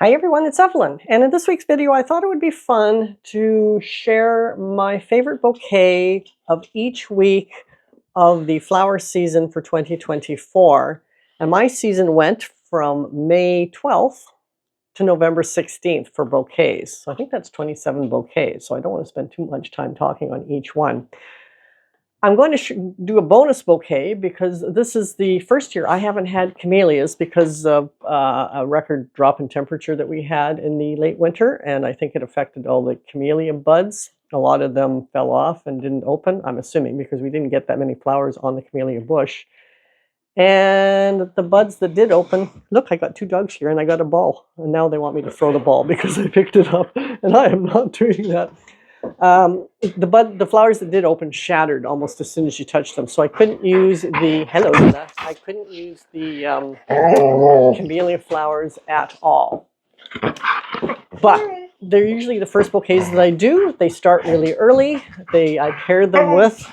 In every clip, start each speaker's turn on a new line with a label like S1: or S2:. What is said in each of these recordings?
S1: Hi everyone, it's Evelyn, and in this week's video I thought it would be fun to share my favorite bouquet of each week of the flower season for 2024. And my season went from May 12th to November 16th for bouquets. So I think that's 27 bouquets, so I don't want to spend too much time talking on each one. I'm going to do a bonus bouquet because this is the first year I haven't had camellias because of a record drop in temperature that we had in the late winter, and I think it affected all the camellia buds. A lot of them fell off and didn't open, I'm assuming, because we didn't get that many flowers on the camellia bush. And the buds that did open, look, I got two dogs here and I got a ball. And now they want me to throw the ball because I picked it up, and I am not doing that. The flowers that did open shattered almost as soon as you touched them, so I couldn't use the I couldn't use the camellia flowers at all. But they're usually the first bouquets that I do. They start really early. I pair them with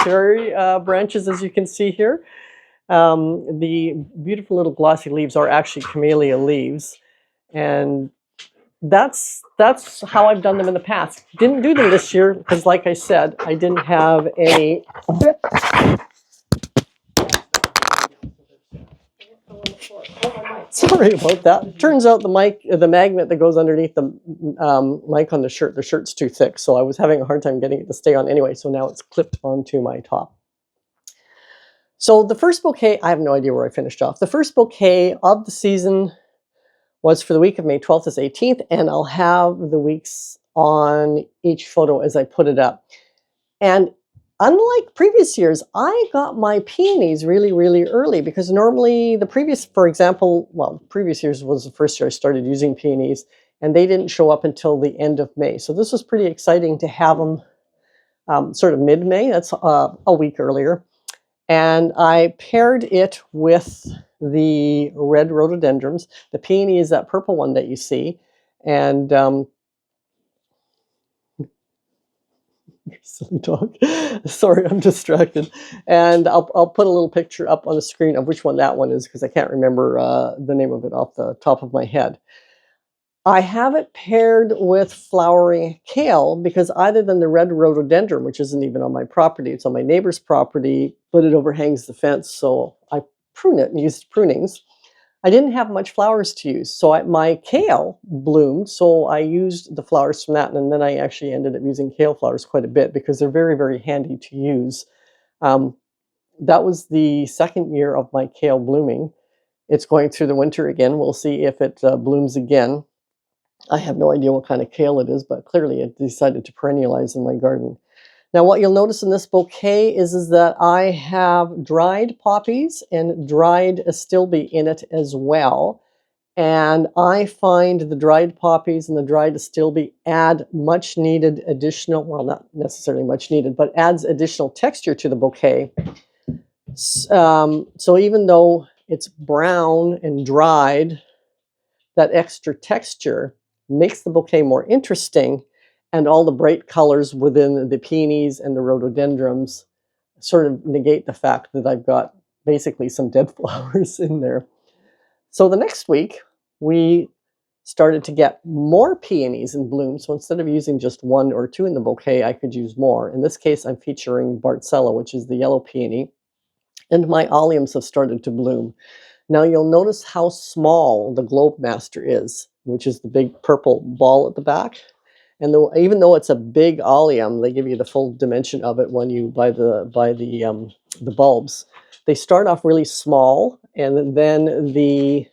S1: cherry branches, as you can see here. The beautiful little glossy leaves are actually camellia leaves, and that's how I've done them in the past. Didn't do them this year because, like I said, I didn't have any. Sorry about that. Turns out the magnet that goes underneath the mic on the shirt's too thick, so I was having a hard time getting it to stay on anyway, so now it's clipped onto my top. So the first bouquet, I have no idea where I finished off. The first bouquet of the season was for the week of May 12th to 18th, and I'll have the weeks on each photo as I put it up. And unlike previous years, I got my peonies really, really early, because normally previous years was the first year I started using peonies, and they didn't show up until the end of May. So this was pretty exciting to have them sort of mid-May. That's a week earlier. And I paired it with the red rhododendrons. The peony is that purple one that you see. And silly dog. Sorry, I'm distracted. And I'll put a little picture up on the screen of which one that one is, because I can't remember the name of it off the top of my head. I have it paired with flowering kale because either than the red rhododendron, which isn't even on my property, it's on my neighbor's property, but it overhangs the fence, so I prune it and used prunings. I didn't have much flowers to use, so my kale bloomed, so I used the flowers from that, and then I actually ended up using kale flowers quite a bit because they're very, very handy to use. That was the second year of my kale blooming. It's going through the winter again. We'll see if it blooms again. I have no idea what kind of kale it is, but clearly it decided to perennialize in my garden. Now what you'll notice in this bouquet is that I have dried poppies and dried astilbe in it as well. And I find the dried poppies and the dried astilbe add much needed additional, well, not necessarily much needed, but adds additional texture to the bouquet. So even though it's brown and dried, that extra texture makes the bouquet more interesting, and all the bright colors within the peonies and the rhododendrons sort of negate the fact that I've got basically some dead flowers in there. So the next week, we started to get more peonies in bloom, so instead of using just one or two in the bouquet, I could use more. In this case, I'm featuring Bartzella, which is the yellow peony, and my alliums have started to bloom. Now you'll notice how small the Globe Master is, which is the big purple ball at the back. And even though it's a big allium, they give you the full dimension of it when you buy the bulbs. They start off really small, and then the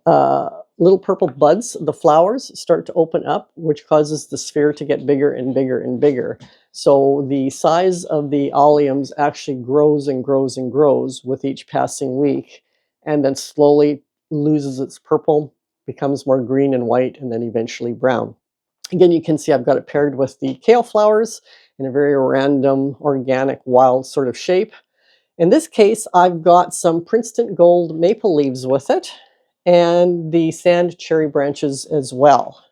S1: little purple buds, the flowers, start to open up, which causes the sphere to get bigger and bigger and bigger. So the size of the alliums actually grows and grows and grows with each passing week, and then slowly loses its purple, becomes more green and white, and then eventually brown. Again, you can see I've got it paired with the kale flowers in a very random, organic, wild sort of shape. In this case, I've got some Princeton Gold maple leaves with it, and the sand cherry branches as well.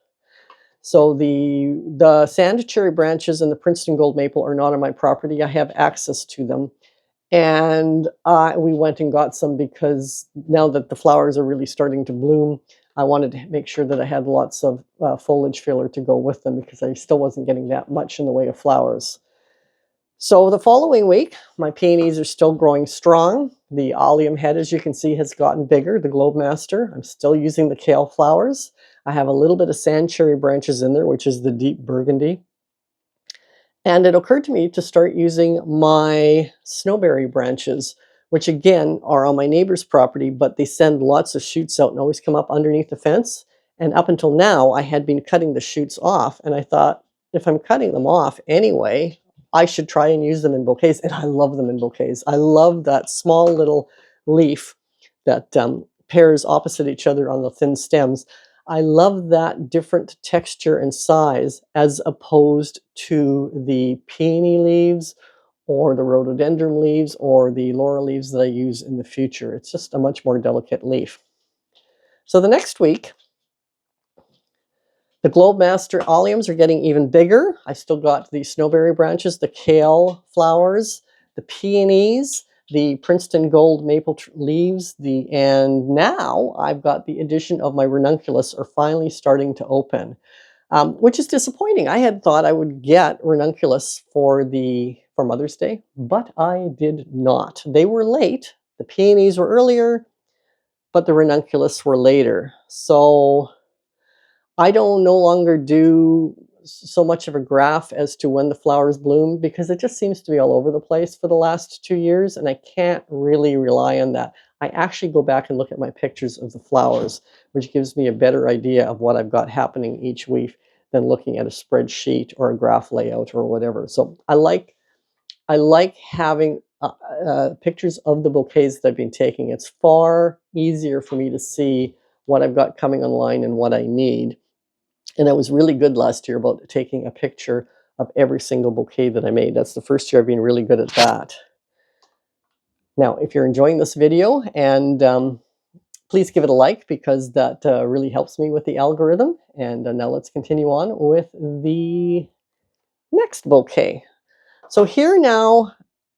S1: So the sand cherry branches and the Princeton Gold maple are not on my property. I have access to them. And we went and got some because now that the flowers are really starting to bloom, I wanted to make sure that I had lots of foliage filler to go with them because I still wasn't getting that much in the way of flowers. So the following week, my peonies are still growing strong. The allium head, as you can see, has gotten bigger, the Globe Master. I'm still using the kale flowers. I have a little bit of sand cherry branches in there, which is the deep burgundy. And it occurred to me to start using my snowberry branches, which again are on my neighbor's property, but they send lots of shoots out and always come up underneath the fence. And up until now, I had been cutting the shoots off. And I thought, if I'm cutting them off anyway, I should try and use them in bouquets. And I love them in bouquets. I love that small little leaf that pairs opposite each other on the thin stems. I love that different texture and size as opposed to the peony leaves or the rhododendron leaves or the laurel leaves that I use in the future. It's just a much more delicate leaf. So the next week, the Globe Master alliums are getting even bigger. I still got the snowberry branches, the kale flowers, the peonies, the Princeton gold maple leaves, and now I've got the addition of my ranunculus are finally starting to open, which is disappointing. I had thought I would get ranunculus for Mother's Day, but I did not. They were late. The peonies were earlier, but the ranunculus were later. So I don't no longer do so much of a graph as to when the flowers bloom because it just seems to be all over the place for the last 2 years, and I can't really rely on that. I actually go back and look at my pictures of the flowers, which gives me a better idea of what I've got happening each week than looking at a spreadsheet or a graph layout or whatever. So I like having pictures of the bouquets that I've been taking. It's far easier for me to see what I've got coming online and what I need. And I was really good last year about taking a picture of every single bouquet that I made. That's the first year I've been really good at that. Now, if you're enjoying this video, and please give it a like because that really helps me with the algorithm. And now let's continue on with the next bouquet. So here now,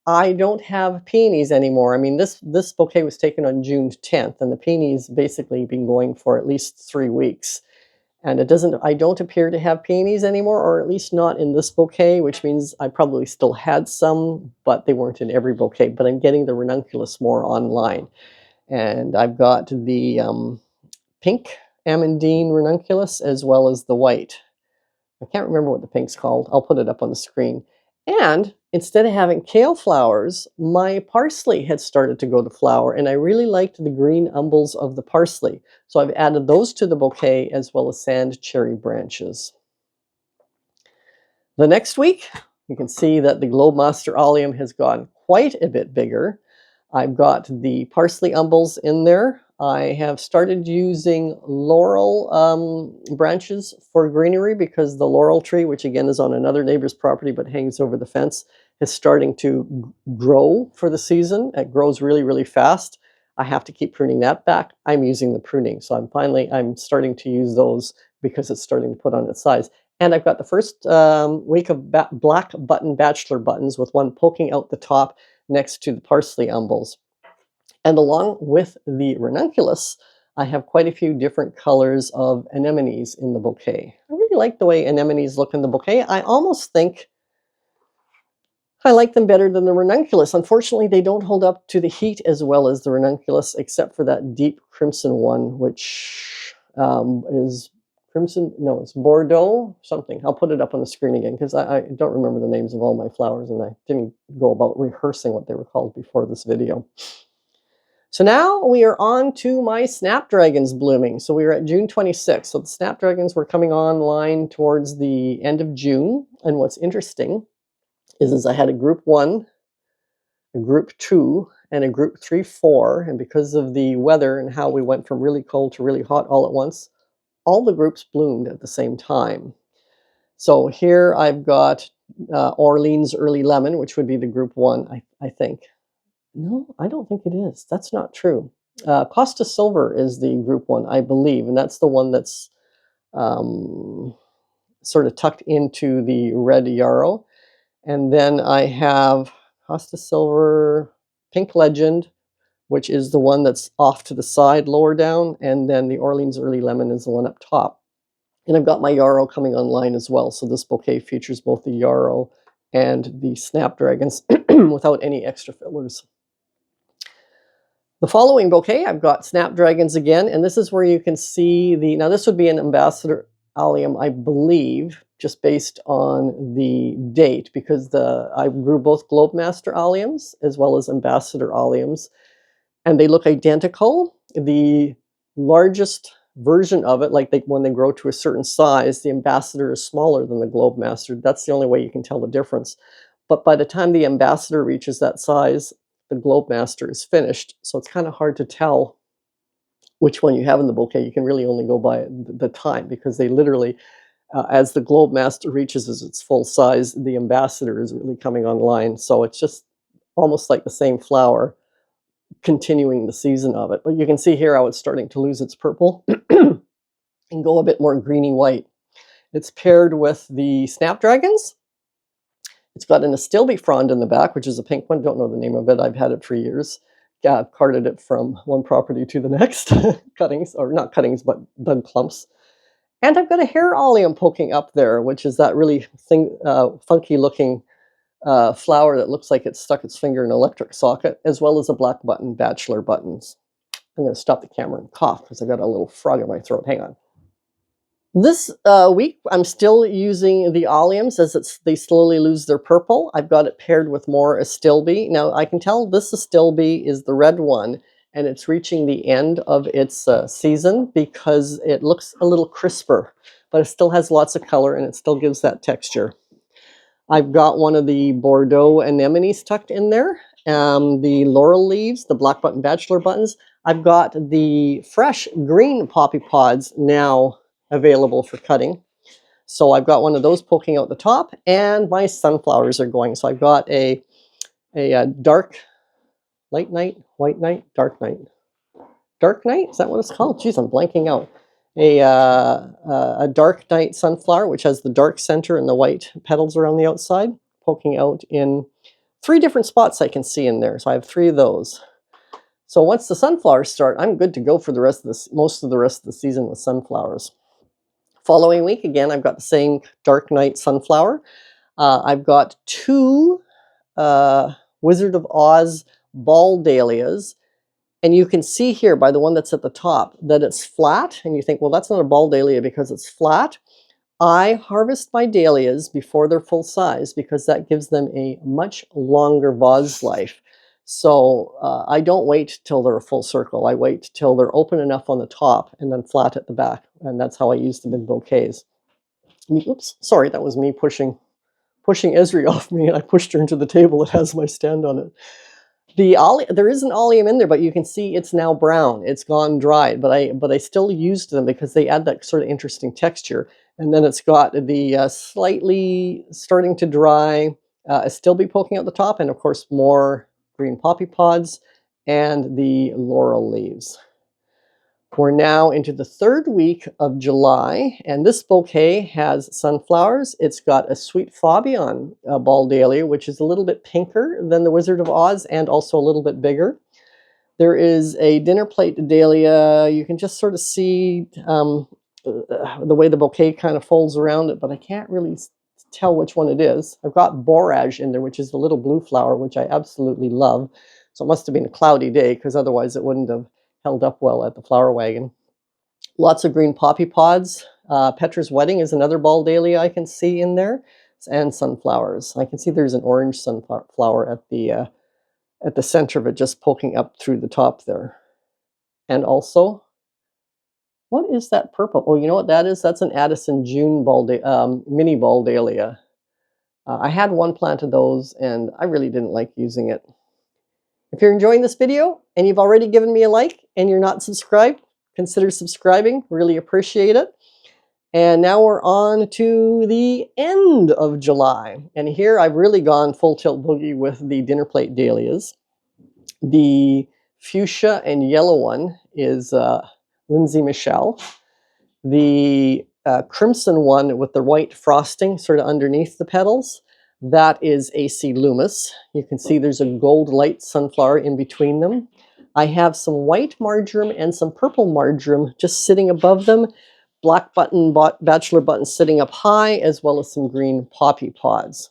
S1: I don't have peonies anymore. I mean, this bouquet was taken on June 10th, and the peonies basically been going for at least 3 weeks. And I don't appear to have peonies anymore, or at least not in this bouquet, which means I probably still had some, but they weren't in every bouquet. But I'm getting the ranunculus more online. And I've got the pink amandine ranunculus as well as the white. I can't remember what the pink's called. I'll put it up on the screen. And instead of having kale flowers, my parsley had started to go to flower, and I really liked the green umbels of the parsley. So I've added those to the bouquet as well as sand cherry branches. The next week, you can see that the Globe Master allium has gone quite a bit bigger. I've got the parsley umbels in there. I have started using laurel branches for greenery because the laurel tree, which again is on another neighbor's property but hangs over the fence, is starting to grow for the season. It grows really, really fast. I have to keep pruning that back. I'm using the pruning. So I'm starting to use those because it's starting to put on its size. And I've got the first week of black button bachelor buttons with one poking out the top next to the parsley umbels. And along with the ranunculus, I have quite a few different colors of anemones in the bouquet. I really like the way anemones look in the bouquet. I almost think I like them better than the ranunculus. Unfortunately, they don't hold up to the heat as well as the ranunculus, except for that deep crimson one, which is crimson, no, it's Bordeaux something. I'll put it up on the screen again because I don't remember the names of all my flowers, and I didn't go about rehearsing what they were called before this video. So now we are on to my snapdragons blooming. So we are at June 26th. So the snapdragons were coming online towards the end of June. And what's interesting is I had a group 1, a group 2, and a group 3, 4. And because of the weather and how we went from really cold to really hot all at once, all the groups bloomed at the same time. So here I've got Orleans Early Lemon, which would be the group 1, I think. No, I don't think it is. That's not true. Costa Silver is the group 1, I believe, and that's the one that's sort of tucked into the red yarrow. And then I have Costa Silver. Pink Legend, which is the one that's off to the side, lower down, and then the Orleans Early Lemon is the one up top. And I've got my yarrow coming online as well, so this bouquet features both the yarrow and the snapdragons without any extra fillers. The following bouquet, I've got snapdragons again, and this is where you can see now this would be an ambassador allium, I believe, just based on the date, because I grew both Globemaster alliums as well as ambassador alliums, and they look identical. The largest version of it, like when they grow to a certain size, the ambassador is smaller than the Globemaster. That's the only way you can tell the difference. But by the time the ambassador reaches that size, the Globemaster is finished. So it's kind of hard to tell which one you have in the bouquet. You can really only go by the time, because they literally, as the Globemaster reaches its full size, the ambassador is really coming online. So it's just almost like the same flower continuing the season of it. But you can see here how it's starting to lose its purple and go a bit more greeny white. It's paired with the snapdragons. It's got an Astilbe frond in the back, which is a pink one. Don't know the name of it. I've had it for years. I've carted it from one property to the next. Cuttings, or not cuttings, but bud clumps. And I've got a hair allium poking up there, which is that really funky looking flower that looks like it's stuck its finger in an electric socket, as well as a black button bachelor buttons. I'm going to stop the camera and cough because I got a little frog in my throat. Hang on. This week, I'm still using the alliums as they slowly lose their purple. I've got it paired with more Astilbe. Now, I can tell this Astilbe is the red one, and it's reaching the end of its season because it looks a little crisper, but it still has lots of color and it still gives that texture. I've got one of the Bordeaux anemones tucked in there, the laurel leaves, the black button bachelor buttons. I've got the fresh green poppy pods now available for cutting. So I've got one of those poking out the top, and my sunflowers are going. So I've got a dark, light night, white night, dark night. Dark night, is that what it's called? Geez, I'm blanking out. A dark night sunflower, which has the dark center and the white petals around the outside, poking out in 3 different spots I can see in there. So I have 3 of those. So once the sunflowers start, I'm good to go for the rest of most of the rest of the season with sunflowers. Following week, again, I've got the same dark night sunflower. I've got 2 Wizard of Oz ball dahlias. And you can see here by the one that's at the top that it's flat. And you think, well, that's not a ball dahlia because it's flat. I harvest my dahlias before they're full size because that gives them a much longer vase life. So I don't wait till they're a full circle. I wait till they're open enough on the top and then flat at the back. And that's how I use them in bouquets. Oops, sorry, that was me pushing Esri off me, and I pushed her into the table that has my stand on it. There is an allium in there, but you can see it's now brown. It's gone dried, but I still used them because they add that sort of interesting texture. And then it's got the slightly starting to dry Astilbe poking out the top, and of course more green poppy pods and the laurel leaves. We're now into the 3rd week of July, and this bouquet has sunflowers. It's got a sweet Fabian ball dahlia, which is a little bit pinker than the Wizard of Oz and also a little bit bigger. There is a dinner plate dahlia. You can just sort of see the way the bouquet kind of folds around it, but I can't really tell which one it is. I've got borage in there, which is the little blue flower, which I absolutely love. So it must have been a cloudy day, because otherwise it wouldn't have held up well at the flower wagon. Lots of green poppy pods. Petra's Wedding is another ball dahlia I can see in there, and sunflowers. I can see there's an orange sunflower at the center of it, just poking up through the top there. And also, what is that purple? Oh, you know what that is? That's an Addison June mini ball dahlia. I had one plant of those, and I really didn't like using it. If you're enjoying this video and you've already given me a like and you're not subscribed, consider subscribing. Really appreciate it. And now we're on to the end of July. And here I've really gone full tilt boogie with the dinner plate dahlias. The fuchsia and yellow one is Lindsay Michelle. The crimson one with the white frosting sort of underneath the petals, That is AC Loomis. You can see there's a gold light sunflower in between them. I have some white marjoram and some purple marjoram just sitting above them. Black button, bachelor button sitting up high, as well as some green poppy pods.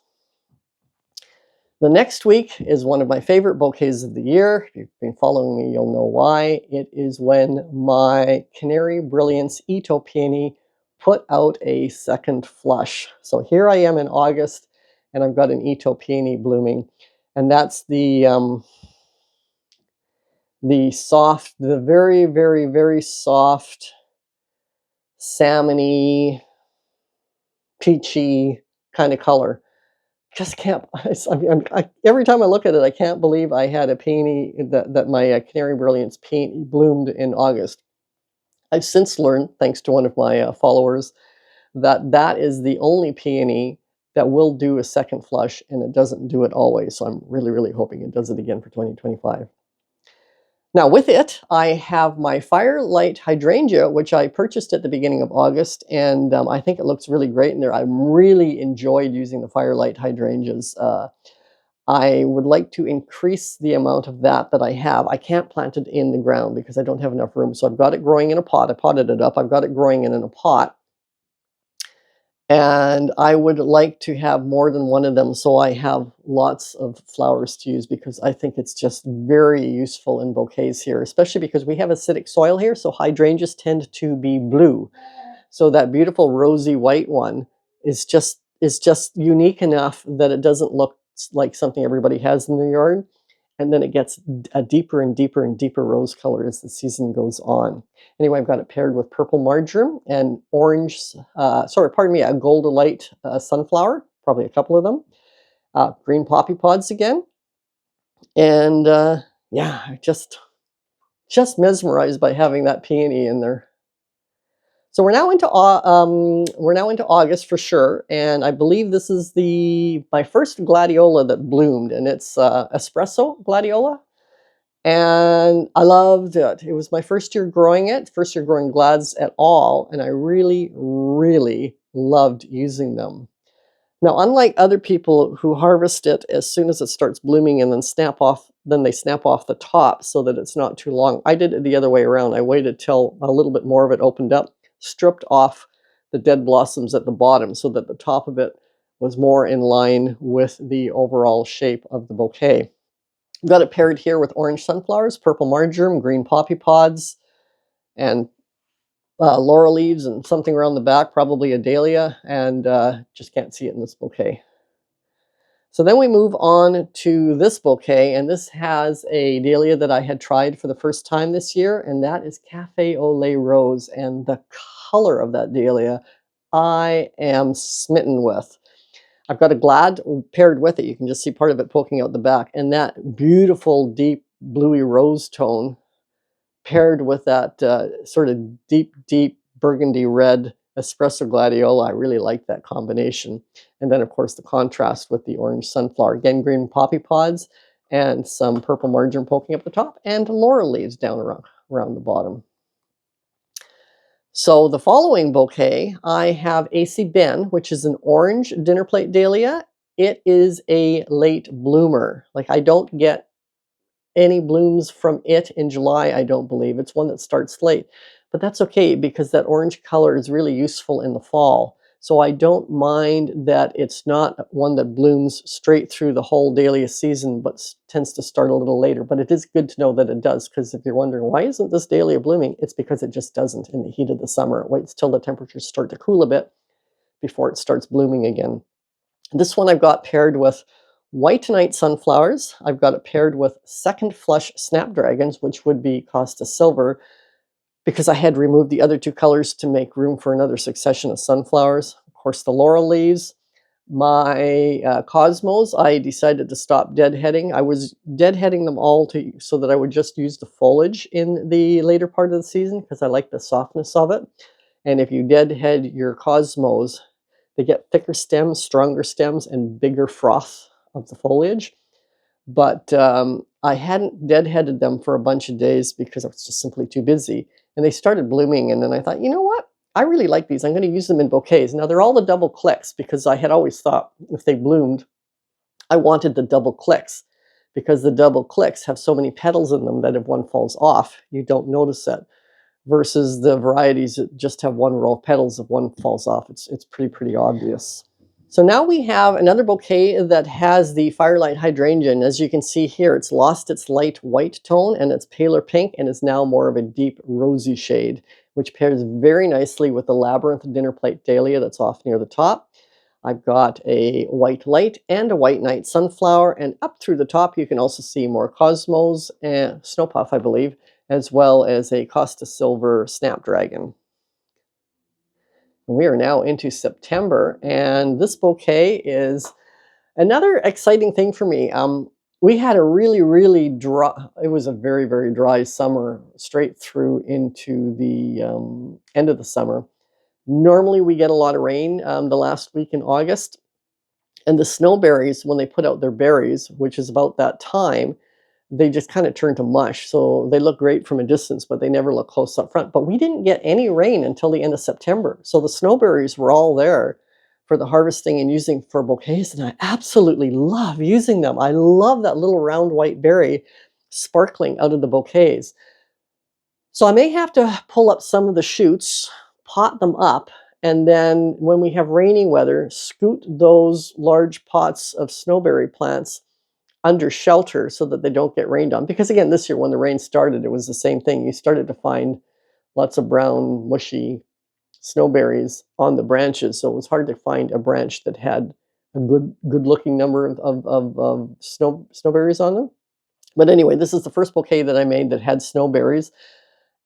S1: The next week is one of my favorite bouquets of the year. If you've been following me, you'll know why. It is when my Canary Brilliance Ito peony put out a second flush. So here I am in August, and I've got an Ito peony blooming, and that's the soft, the very, very, very soft, salmony, peachy kind of color. Just can't. Every time I look at it, I can't believe I had a peony that my Canary Brilliance peony bloomed in August. I've since learned, thanks to one of my followers, that that is the only peony that will do a second flush, and it doesn't do it always. So I'm really, really hoping it does it again for 2025. Now with it, I have my Firelight Hydrangea, which I purchased at the beginning of August, and I think it looks really great in there. I really enjoyed using the Firelight Hydrangeas. I would like to increase the amount of that I have. I can't plant it in the ground because I don't have enough room, so I've got it growing in a pot. I potted it up. I've got it growing in a pot. And I would like to have more than one of them so I have lots of flowers to use, because I think it's just very useful in bouquets here, especially because we have acidic soil here, so hydrangeas tend to be blue. So that beautiful rosy white one is just unique enough that it doesn't look like something everybody has in their yard. And then it gets a deeper and deeper and deeper rose color as the season goes on. Anyway, I've got it paired with purple marjoram and orange, a gold light sunflower, probably a couple of them. Green poppy pods again. And yeah, just mesmerized by having that peony in there. So we're now into August for sure, and I believe this is my first gladiola that bloomed, and it's espresso gladiola, and I loved it. It was my first year growing glads at all, and I really, really loved using them. Now, unlike other people who harvest it as soon as it starts blooming and then they snap off the top so that it's not too long, I did it the other way around. I waited till a little bit more of it opened up, stripped off the dead blossoms at the bottom so that the top of it was more in line with the overall shape of the bouquet. I've got it paired here with orange sunflowers, purple marjoram, green poppy pods, and laurel leaves and something around the back, probably a dahlia, and just can't see it in this bouquet. So then we move on to this bouquet, and this has a dahlia that I had tried for the first time this year, and that is Cafe au lait rose, and the color of that dahlia I am smitten with. I've got a glad paired with it. You can just see part of it poking out the back, and that beautiful deep bluey rose tone paired with that sort of deep burgundy red espresso gladiola. I really like that combination. And then of course the contrast with the orange sunflower. Again, green poppy pods and some purple marjoram poking up the top, and laurel leaves down around the bottom. So the following bouquet, I have AC Ben, which is an orange dinner plate dahlia. It is a late bloomer. Like, I don't get any blooms from it in July, I don't believe. It's one that starts late. But that's okay, because that orange color is really useful in the fall. So I don't mind that it's not one that blooms straight through the whole dahlia season, but tends to start a little later. But it is good to know that it does, because if you're wondering, why isn't this dahlia blooming? It's because it just doesn't in the heat of the summer. It waits till the temperatures start to cool a bit before it starts blooming again. This one I've got paired with White Night sunflowers. I've got it paired with second flush snapdragons, which would be Costa Silver, because I had removed the other two colors to make room for another succession of sunflowers. Of course, the laurel leaves. My cosmos, I decided to stop deadheading. I was deadheading them all so that I would just use the foliage in the later part of the season, because I like the softness of it. And if you deadhead your cosmos, they get thicker stems, stronger stems, and bigger froth of the foliage. But I hadn't deadheaded them for a bunch of days because I was just simply too busy. And they started blooming, and then I thought, you know what? I really like these. I'm going to use them in bouquets. Now, they're all the double clicks, because I had always thought if they bloomed, I wanted the double clicks because the double clicks have so many petals in them that if one falls off, you don't notice it. Versus the varieties that just have one row of petals, if one falls off, it's pretty obvious. So now we have another bouquet that has the Firelight Hydrangea. And as you can see here, it's lost its light white tone and it's paler pink and is now more of a deep rosy shade, which pairs very nicely with the Labyrinth Dinner Plate Dahlia that's off near the top. I've got a white light and a white night sunflower, and up through the top you can also see more cosmos and snow puff, I believe, as well as a Costa Silver snapdragon. We are now into September, and this bouquet is another exciting thing for me. We had a really dry, it was a very dry summer straight through into the end of the summer. Normally we get a lot of rain the last week in August, and the snowberries, when they put out their berries, which is about that time, they just kind of turn to mush. So they look great from a distance, but they never look close up front. But we didn't get any rain until the end of September. So the snowberries were all there for the harvesting and using for bouquets. And I absolutely love using them. I love that little round white berry sparkling out of the bouquets. So I may have to pull up some of the shoots, pot them up, and then when we have rainy weather, scoot those large pots of snowberry plants under shelter so that they don't get rained on. Because again, this year when the rain started, it was the same thing. You started to find lots of brown, mushy snowberries on the branches. So it was hard to find a branch that had a good looking number of snowberries on them. But anyway, this is the first bouquet that I made that had snowberries.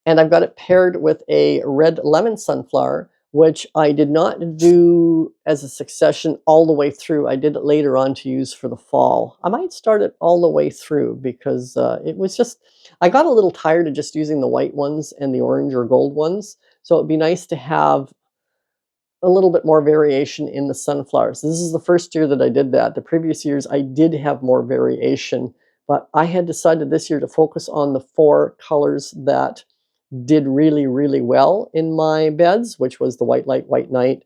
S1: And I've got it paired with a red lemon sunflower, which I did not do as a succession all the way through. I did it later on to use for the fall. I might start it all the way through because it was just, I got a little tired of just using the white ones and the orange or gold ones. So it'd be nice to have a little bit more variation in the sunflowers. This is the first year that I did that. The previous years I did have more variation, but I had decided this year to focus on the 4 colors that did really well in my beds, which was the white light, white night,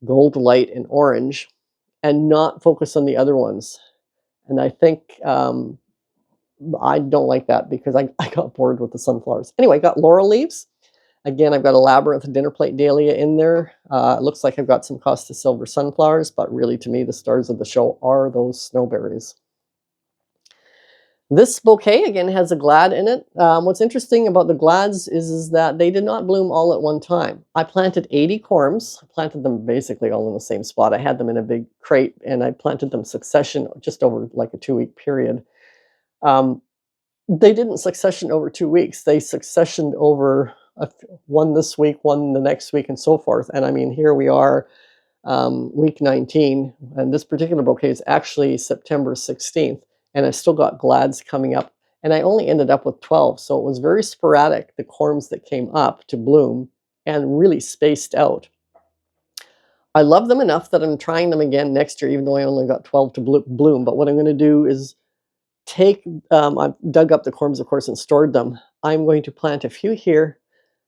S1: gold light, and orange, and not focus on the other ones. And I think I don't like that because I got bored with the sunflowers. Anyway, I got laurel leaves. Again, I've got a Labyrinth Dinner Plate Dahlia in there. It looks like I've got some Costa Silver sunflowers, but really to me the stars of the show are those snowberries. This bouquet, again, has a glad in it. What's interesting about the glads is that they did not bloom all at one time. I planted 80 corms. I planted them basically all in the same spot. I had them in a big crate, and I planted them succession just over like a 2-week period. They didn't succession over 2 weeks. They successioned over one this week, one the next week, and so forth. And I mean, here we are, week 19, and this particular bouquet is actually September 16th. And I still got glads coming up, and I only ended up with 12. So it was very sporadic, the corms that came up to bloom, and really spaced out. I love them enough that I'm trying them again next year, even though I only got 12 to bloom. But what I'm going to do is take, I've dug up the corms, of course, and stored them. I'm going to plant a few here,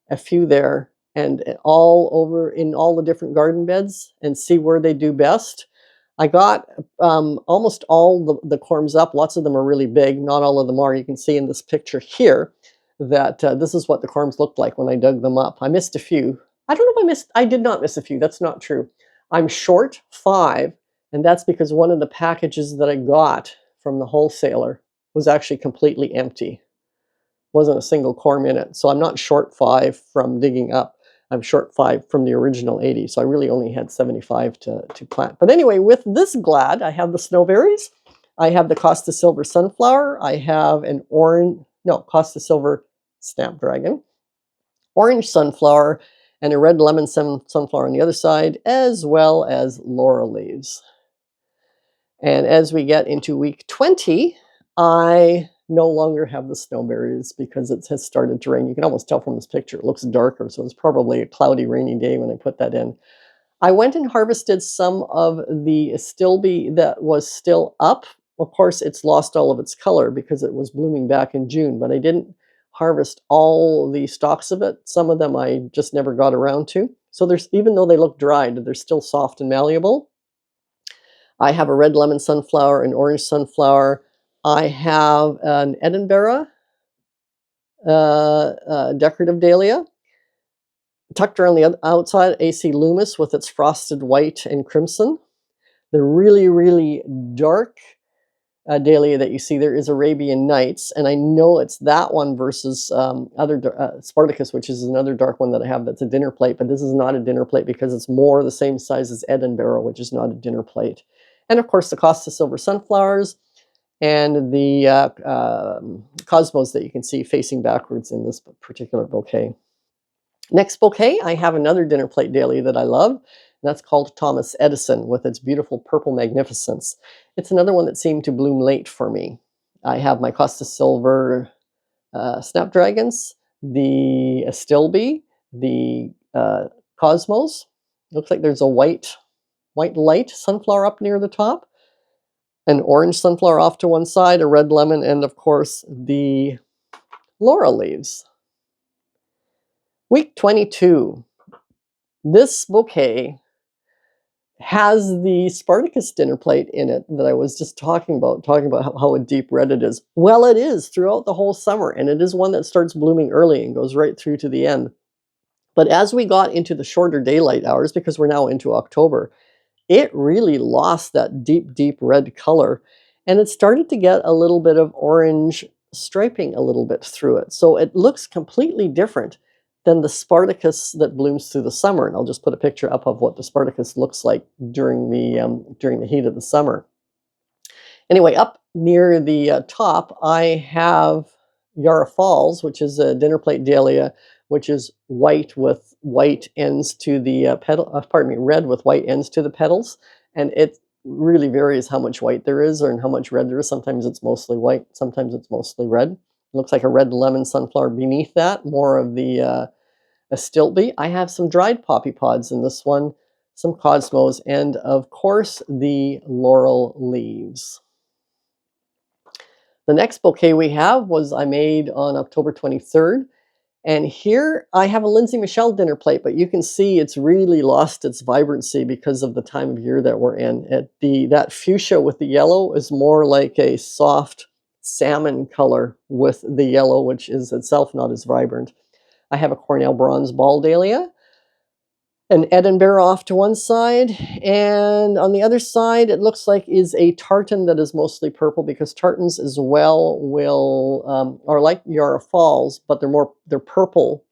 S1: a few there, and all over in all the different garden beds and see where they do best. I got almost all the corms up. Lots of them are really big. Not all of them are. You can see in this picture here that this is what the corms looked like when I dug them up. I missed a few. I don't know if I did not miss a few. That's not true. I'm short 5, and that's because one of the packages that I got from the wholesaler was actually completely empty. Wasn't a single corm in it. So I'm not short 5 from digging up. I'm short 5 from the original 80, so I really only had 75 to plant. But anyway, with this glad, I have the snowberries, I have the Costa Silver sunflower, I have an Costa Silver snapdragon, orange sunflower, and a red lemon sunflower on the other side, as well as laurel leaves. And as we get into week 20, I no longer have the snowberries because it has started to rain. You can almost tell from this picture, it looks darker, so it's probably a cloudy, rainy day when I put that in. I went and harvested some of the stilby that was still up. Of course, it's lost all of its color because it was blooming back in June, but I didn't harvest all the stalks of it. Some of them I just never got around to. So even though they look dried, they're still soft and malleable. I have a red lemon sunflower, an orange sunflower. I have an Edinburgh decorative dahlia. Tucked around the outside, AC Loomis with its frosted white and crimson. The really, really dark dahlia that you see there is Arabian Nights, and I know it's that one versus Spartacus, which is another dark one that I have that's a dinner plate, but this is not a dinner plate because it's more the same size as Edinburgh, which is not a dinner plate. And of course the Costa Silver sunflowers and the cosmos that you can see facing backwards in this particular bouquet. Next bouquet, I have another dinner plate dahlia that I love, and that's called Thomas Edison with its beautiful purple magnificence. It's another one that seemed to bloom late for me. I have my Costa Silver snapdragons, the Astilbe, the cosmos. Looks like there's a white light sunflower up near the top, an orange sunflower off to one side, a red lemon, and of course the laurel leaves. Week 22. This bouquet has the Spartacus dinner plate in it that I was just talking about how a deep red it is. Well, it is throughout the whole summer, and it is one that starts blooming early and goes right through to the end. But as we got into the shorter daylight hours, because we're now into October, it really lost that deep, deep red color, and it started to get a little bit of orange striping a little bit through it. So it looks completely different than the Spartacus that blooms through the summer. And I'll just put a picture up of what the Spartacus looks like during the heat of the summer. Anyway, up near the top, I have Yarra Falls, which is a dinner plate dahlia, which is white with white ends to the red with white ends to the petals. And it really varies how much white there is and how much red there is. Sometimes it's mostly white, sometimes it's mostly red. It looks like a red lemon sunflower beneath that, more of the Astilbe. I have some dried poppy pods in this one, some cosmos, and of course the laurel leaves. The next bouquet we have was I made on October 23rd. And here I have a Lindsay Michelle dinner plate, but you can see it's really lost its vibrancy because of the time of year that we're in. That fuchsia with the yellow is more like a soft salmon color with the yellow, which is itself not as vibrant. I have a Cornell bronze ball dahlia, an Edinburgh off to one side, and on the other side it looks like is a tartan that is mostly purple, because tartans as well are like Yarra Falls, but they're purple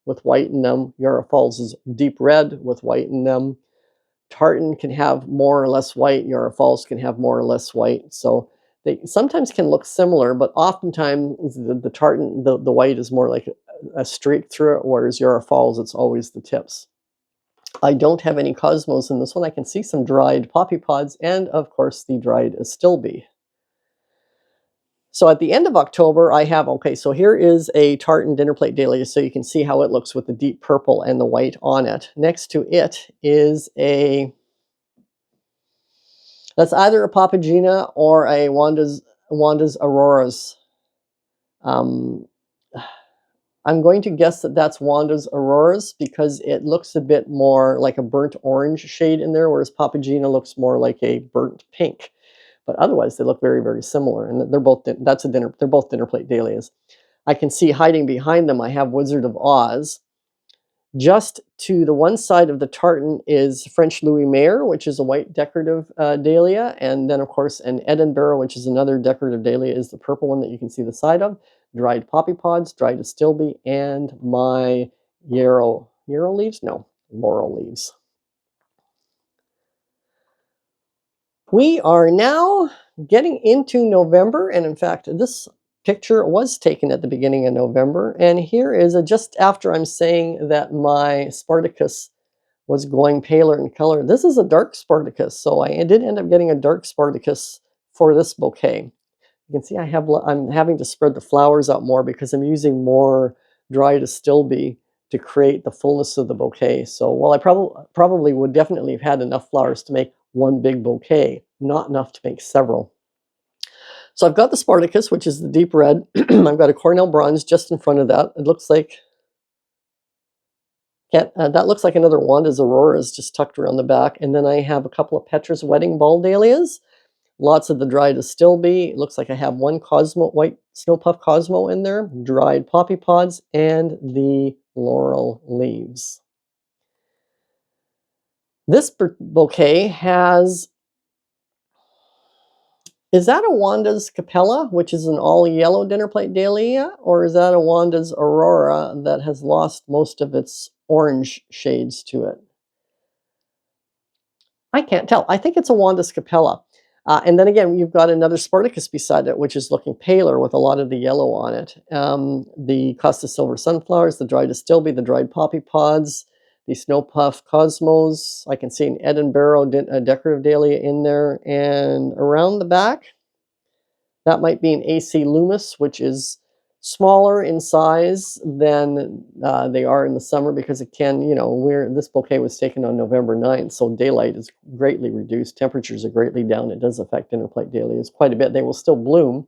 S1: with white in them. Yarra Falls is deep red with white in them. Tartan can have more or less white. Yarra Falls can have more or less white. So they sometimes can look similar, but oftentimes the tartan, the white is more like a streak through it, whereas Yarra Falls, it's always the tips. I don't have any cosmos in this one. I can see some dried poppy pods and, of course, the dried Astilbe. So at the end of October, I have, okay, so here is a tartan dinner plate dahlia, so you can see how it looks with the deep purple and the white on it. Next to it is that's either a Papagena or a Wanda's Auroras. I'm going to guess that that's Wanda's Auroras because it looks a bit more like a burnt orange shade in there, whereas Papagena looks more like a burnt pink. But otherwise, they look very, very similar, and they're both dinner plate dahlias. I can see hiding behind them, I have Wizard of Oz. Just to the one side of the tartan is French Louis Mayer, which is a white decorative dahlia, and then of course an Edinburgh, which is another decorative dahlia, is the purple one that you can see the side of. Dried poppy pods, dried Astilbe, and my laurel leaves. We are now getting into November, and in fact, this picture was taken at the beginning of November, and here is just after I'm saying that my Spartacus was going paler in color. This is a dark Spartacus, so I did end up getting a dark Spartacus for this bouquet. You can see I'm having to spread the flowers out more because I'm using more dried Astilbe to create the fullness of the bouquet. So while I probably would definitely have had enough flowers to make one big bouquet, not enough to make several. So I've got the Spartacus, which is the deep red. I've got a Cornell bronze just in front of that. It looks like That looks like another Wanda's Auroras just tucked around the back. And then I have a couple of Petra's Wedding Ball Dahlias. Lots of the dried Astilbe. It looks like I have one Cosmo, white Snow Puff Cosmo in there, dried poppy pods, and the laurel leaves. This bouquet has, is that a Wanda's Capella, which is an all yellow dinner plate dahlia, or is that a Wanda's Aurora that has lost most of its orange shades to it? I can't tell. I think it's a Wanda's Capella. And then again, you've got another Spartacus beside it, which is looking paler with a lot of the yellow on it. The Costa Silver Sunflowers, the dried Astilbe, the dried poppy pods, the Snow Puff Cosmos. I can see an Edinburgh decorative dahlia in there. And around the back, that might be an AC Loomis, which is smaller in size than they are in the summer, because it can, you know, this bouquet was taken on November 9th, so daylight is greatly reduced. Temperatures are greatly down. It does affect dinner plate dahlias quite a bit. They will still bloom,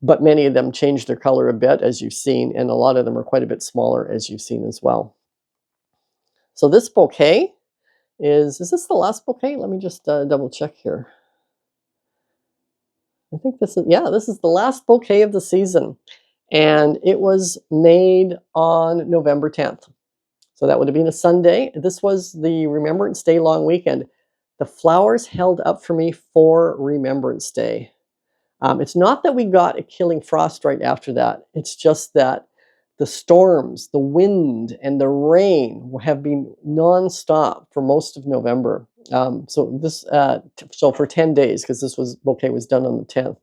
S1: but many of them change their color a bit, as you've seen, and a lot of them are quite a bit smaller, as you've seen as well. So this bouquet is this the last bouquet? Let me just double check here. I think this is, yeah, this is the last bouquet of the season. And it was made on November 10th. So that would have been a Sunday. This was the Remembrance Day long weekend. The flowers held up for me for Remembrance Day. It's not that we got a killing frost right after that. It's just that the storms, the wind, and the rain have been nonstop for most of November. So for 10 days, because bouquet was done on the 10th.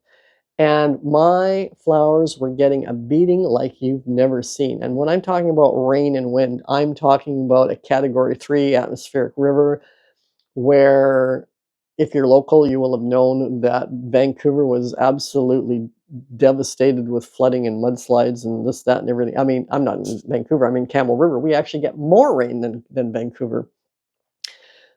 S1: And my flowers were getting a beating like you've never seen. And when I'm talking about rain and wind, I'm talking about a Category 3 atmospheric river, where if you're local, you will have known that Vancouver was absolutely devastated with flooding and mudslides and this, that, and everything. I mean, I'm not in Vancouver, I'm in Campbell River. We actually get more rain than Vancouver.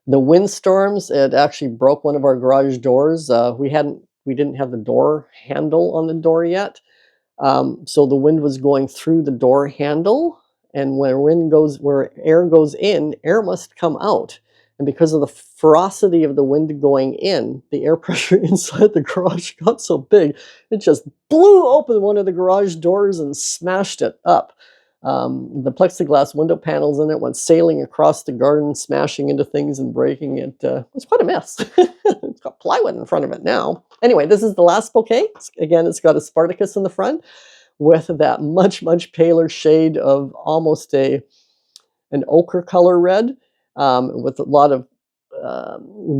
S1: The windstorms, it actually broke one of our garage doors. We didn't have the door handle on the door yet. So the wind was going through the door handle, and where air goes in, air must come out. And because of the ferocity of the wind going in, the air pressure inside the garage got so big, it just blew open one of the garage doors and smashed it up. The plexiglass window panels in it went sailing across the garden, smashing into things and breaking it. It was quite a mess. It's got plywood in front of it now. Anyway, this is the last bouquet. Again, it's got a Spartacus in the front with that much, much paler shade of almost an ochre color red, with a lot of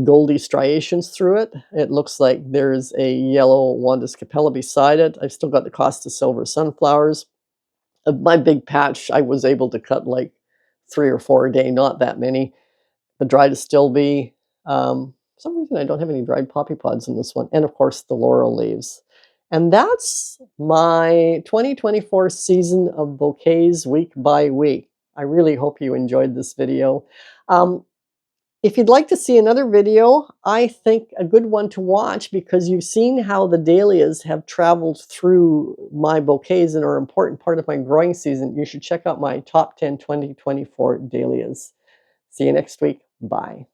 S1: goldy striations through it. It looks like there's a yellow Wanda's Capella beside it. I've still got the Costa Silver Sunflowers. My big patch, I was able to cut like 3 or 4 a day, not that many. The dried Astilbe. For some reason, I don't have any dried poppy pods in this one. And of course, the laurel leaves. And that's my 2024 season of bouquets week by week. I really hope you enjoyed this video. If you'd like to see another video, I think a good one to watch, because you've seen how the dahlias have traveled through my bouquets and are an important part of my growing season, you should check out my Top 10 2024 Dahlias. See you next week. Bye.